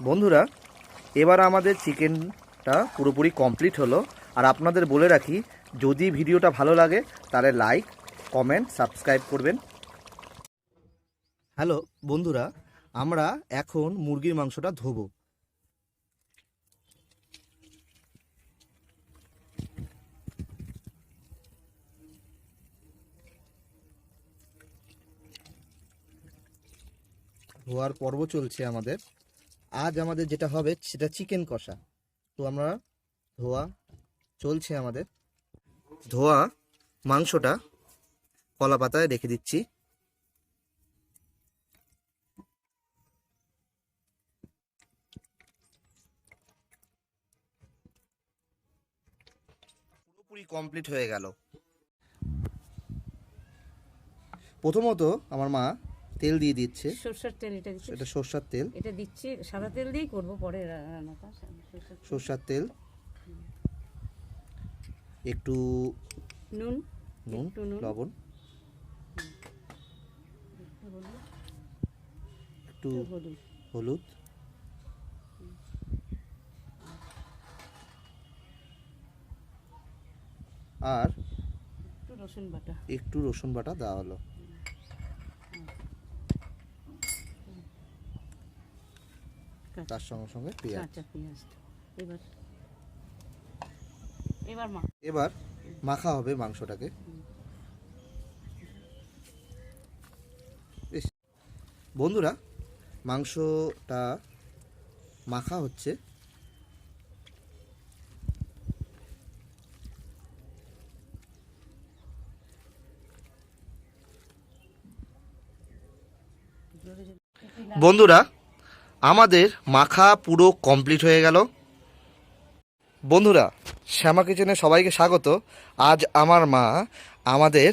বন্ধুরা, এবার আমাদের চিকেনটা পুরোপুরি কমপ্লিট হলো। আর আপনাদের বলে রাখি, যদি ভিডিওটা ভালো লাগে তাহলে লাইক, কমেন্ট, সাবস্ক্রাইব করবেন। হ্যালো বন্ধুরা, আমরা এখন মুরগির মাংসটা ধোবো। ধোয়ার পর্ব চলছে আমাদের। আজ আমাদের যেটা হবে সেটা চিকেন কষা। তো আমরা ধোয়া চলছে আমাদের। ধোয়া মাংসটা কলা পাতায় রেখে দিচ্ছি। পুরোপুরি কমপ্লিট হয়ে গেল। প্রথমত আমার মা তেল দিয়ে দিচ্ছে, সরষের তেল। এটা দিচ্ছি, এটা সরষের তেল। এটা দিচ্ছি, সাদা তেল দিয়েই করবো পরে রান্নাটা। সরষের তেল, একটু নুন, নুন, লবণ, একটু হলুদ, আর একটু রসুন বাটা দেওয়া হলো। তার সঙ্গে সঙ্গে পেঁয়াজ। এবার মাখা হবে মাংসটাকে। বন্ধুরা, মাংসটা মাখা হচ্ছে। বন্ধুরা, আমাদের মাখা পুরো কমপ্লিট হয়ে গেল। বন্ধুরা, শ্যামা কিচেনে সবাইকে স্বাগত। আজ আমার মা আমাদের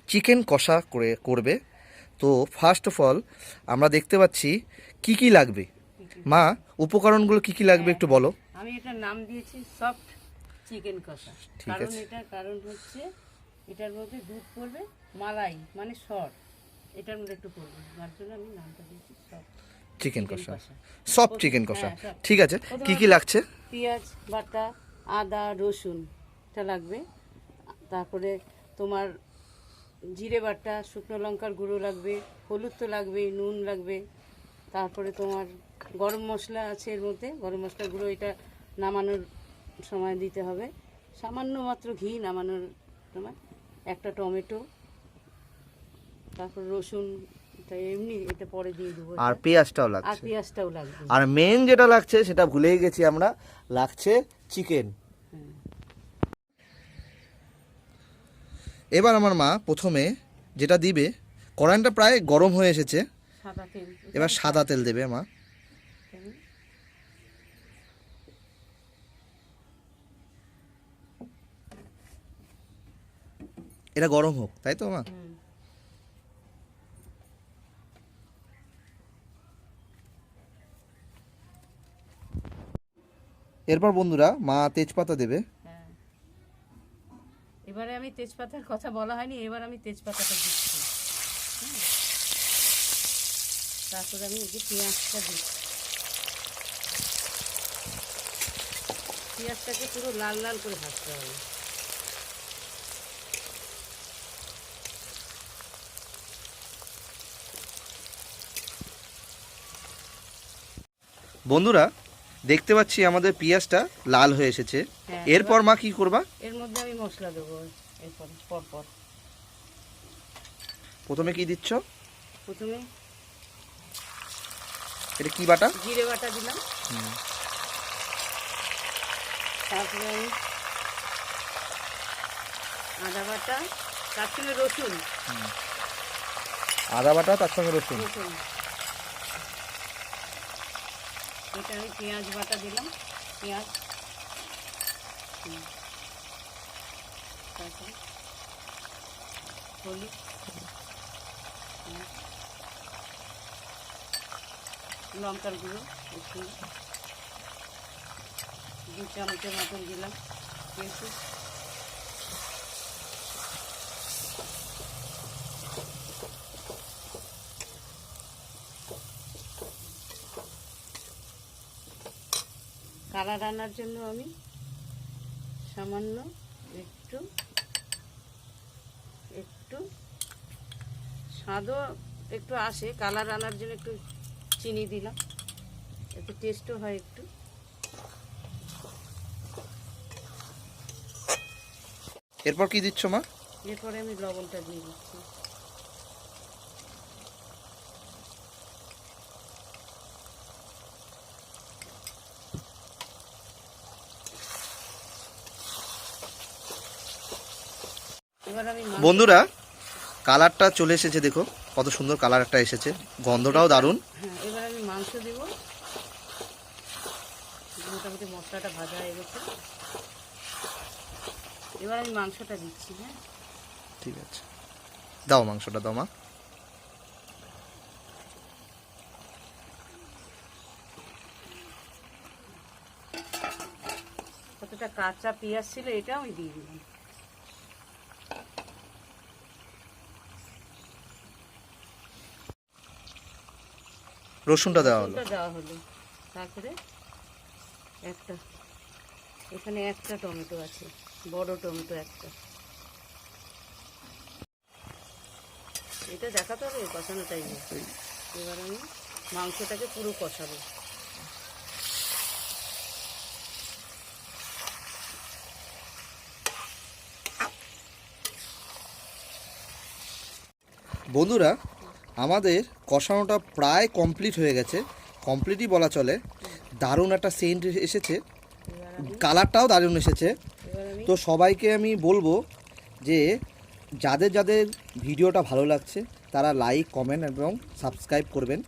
চিকেন কষা করবে। তো ফার্স্ট অফ অল আমরা দেখতে পাচ্ছি কি কি লাগবে। মা, উপকরণগুলো কি কি লাগবে একটু বলো। আমি এটার নাম দিয়েছি সফট চিকেন কষা। ঠিক আছে। কারণ হচ্ছে এটার মধ্যে দুধ পড়বে, মালাই মানে সর এটার মধ্যে একটু পড়বে, যার জন্য আমি নামটা দিয়েছি সফট চিকেন কষা, সফট চিকেন কষা। ঠিক আছে, কি কি লাগছে? পেঁয়াজ বাটা, আদা, রসুন এটা লাগবে। তারপরে তোমার জিরে বাটা, শুকনো লঙ্কার গুঁড়ো লাগবে, হলুদ তো লাগবে, নুন লাগবে। তারপরে তোমার গরম মশলা আছে এর মধ্যে, গরম মশলার গুঁড়ো এটা নামানোর সময় দিতে হবে। সামান্য মাত্র ঘি নামানোর সময়, একটা টমেটো, তারপর রসুন এমনি এটা পরে দিয়ে দেবো। আর পেঁয়াজটাও লাগছে। আর পেঁয়াজটাও লাগবে। আর মেন যেটা লাগছে সেটা ভুলেই গেছি আমরা, লাগছে চিকেন। এবার আমার মা প্রথমে যেটা দিবে, কড়াইটা প্রায় গরম হয়ে এসেছে, এবার সাদা তেল দেবে মা। এটা গরম হোক, তাই তো মা? এরপর বন্ধুরা মা তেজপাতা দেবে। এবারে আমি তেজপাতার কথা বলা হয়নি, এবার আমি তেজপাতাটা দিচ্ছি। তারপরে আমি এই যে পেঁয়াজটা দিচ্ছি। পেঁয়াজটাকে পুরো লাল লাল করে ভাজতে হবে। বন্ধুরা, দেখতে পাচ্ছি আমাদের পেঁয়াজটা লাল হয়ে এসেছে। এরপর মা কি করবা? এর মধ্যে আমি মশলা দেবো। এরপর পরপর প্রথমে কি দিচ্ছ? প্রথমে এটা কি বাটা? জিরে বাটা দিলাম। তারপরে আমি আদা বাটা, তার সঙ্গে রসুন। আদা বাটা, তার সঙ্গে রসুন। এটা আমি পেঁয়াজ বাটা দিলাম, পেঁয়াজ। তারপরে হলুদ, লঙ্কার গুঁড়ো একটু 2 চামচের মতন দিলাম। কিন্তু কালার আনার জন্য আমি সামান্য একটু একটু স্বাদও একটু আসে, কালার আনার জন্য একটু চিনি দিলাম, একটু টেস্টও হয় একটু। এরপর কি দিচ্ছ মা? এরপরে আমি লবণটা দিয়ে দিচ্ছি। এবার আমি বন্ধুরা কালারটা চলে এসেছে, দেখো কত সুন্দর কালার একটা এসেছে, গন্ধটাও দারুণ। হ্যাঁ, এবার আমি মাংস দেব। মোটামুটি মশলাটা ভাজা হয়ে গেছে, এবার আমি মাংসটা দিচ্ছি। হ্যাঁ ঠিক আছে, দাও মাংসটা দাও মা। কতটা কাঁচা পেঁয়াজ ছিল এটা আমি দিয়ে দিলাম। রসুনটা দেওয়া হলো। দেওয়া হলো। তারপরে এখানে একটা টমেটো আছে, বড় টমেটো একটা, এটা দেখাতে হবে কষানোটাই। এবার আমি মাংসটাকে পুরো কষাবো। বন্ধুরা আমাদের কষানোটা প্রায় কমপ্লিট হয়ে গেছে, কমপ্লিটই বলা চলে। দারুণ একটা সেন্ট এসেছে, কালারটাও দারুণ এসেছে। তো সবাইকে আমি বলবো যে যাদের যাদের ভিডিওটা ভালো লাগছে তারা লাইক, কমেন্ট এবং সাবস্ক্রাইব করবেন।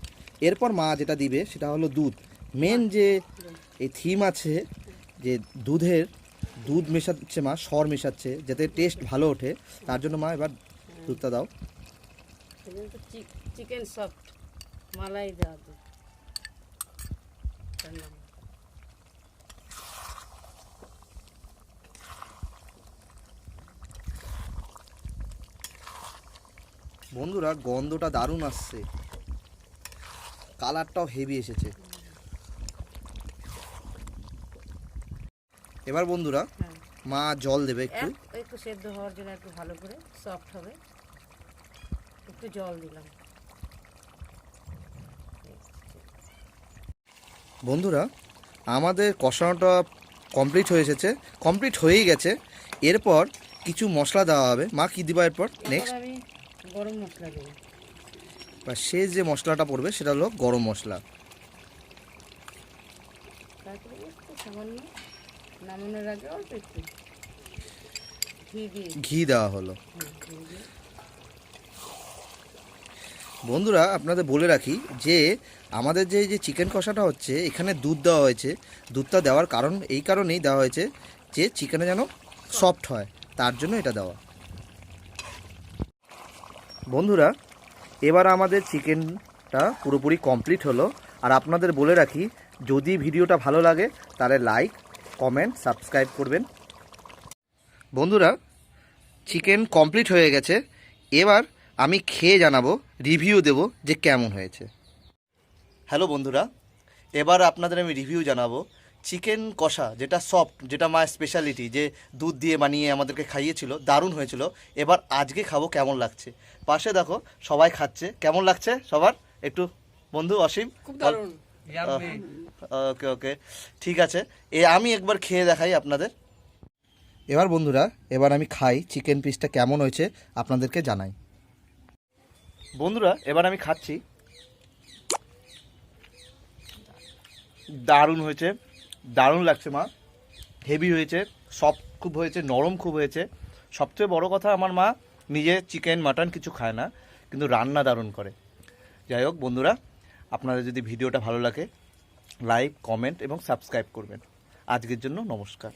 এরপর মা যেটা দিবে সেটা হলো দুধ। মেন যে এই থিম আছে যে দুধ মেশাচ্ছে মা, সর মেশাচ্ছে যাতে টেস্ট ভালো ওঠে, তার জন্য মা এবার দুধটা দাও। চিকেন সফট মালাই দেওয়া দুধ। বন্ধুরা গন্ধটা দারুণ আসছে, কালারটাও হেভি এসেছে। এবার বন্ধুরা মা জল দেবে একটু, একটু সেদ্ধ হওয়ার জন্য, একটু ভালো করে সফট হবে, একটু জল দিলাম। বন্ধুরা আমাদের কষানোটা কমপ্লিট হয়েই গেছে। এরপর কিছু মশলা দেওয়া হবে। মা কি দিবা এরপর? নেক্সট আমি গরম মশলা দেবো। বা শেষ যে মশলাটা পড়বে সেটা হলো গরম মশলা। তারপরে একটু সামান্য নামানোর আগে অল্প একটু ঘি দেওয়া হলো। বন্ধুরা আপনাদের বলে রাখি যে আমাদের যে চিকেন কষাটা হচ্ছে, এখানে দুধ দেওয়া হয়েছে। দুধটা দেওয়ার কারণ এই কারণেই দেওয়া হয়েছে যে চিকেনে যেন সফট হয়, তার জন্য এটা দেওয়া। বন্ধুরা এবার আমাদের চিকেনটা পুরোপুরি কমপ্লিট হলো। আর আপনাদের বলে রাখি যদি ভিডিওটা ভালো লাগে তাহলে লাইক, কমেন্ট, সাবস্ক্রাইব করবেন। বন্ধুরা চিকেন কমপ্লিট হয়ে গেছে, এবার আমি খেয়ে জানাবো, রিভিউ দেব যে কেমন হয়েছে। হ্যালো বন্ধুরা, এবার আপনাদের আমি রিভিউ জানাবো চিকেন কষা, যেটা সফট, যেটা মায়ের স্পেশালিটি, যে দুধ দিয়ে বানিয়ে আমাদেরকে খাইয়েছিল, দারুণ হয়েছিল। এবার আজকে খাবো কেমন লাগছে। পাশে দেখো সবাই খাচ্ছে, কেমন লাগছে সবার একটু বন্ধু অসীম? খুব দারুণ। ওকে ওকে ঠিক আছে, আমি একবার খেয়ে দেখাই আপনাদের। এবার বন্ধুরা এবার আমি খাই, চিকেন পিসটা কেমন হয়েছে আপনাদেরকে জানাই। বন্ধুরা এবার আমি খাচ্ছি, দারুণ হয়েছে, দারুণ লাগছে মা, হেভি হয়েছে, সফট খুব হয়েছে, নরম খুব হয়েছে। সবচেয়ে বড় কথা, আমার মা নিজে চিকেন মাটন কিছু খায় না, কিন্তু রান্না দারুণ করে। যাই হোক বন্ধুরা, আপনাদের যদি ভিডিওটা ভালো লাগে লাইক, কমেন্ট এবং সাবস্ক্রাইব করবেন। আজকের জন্য নমস্কার।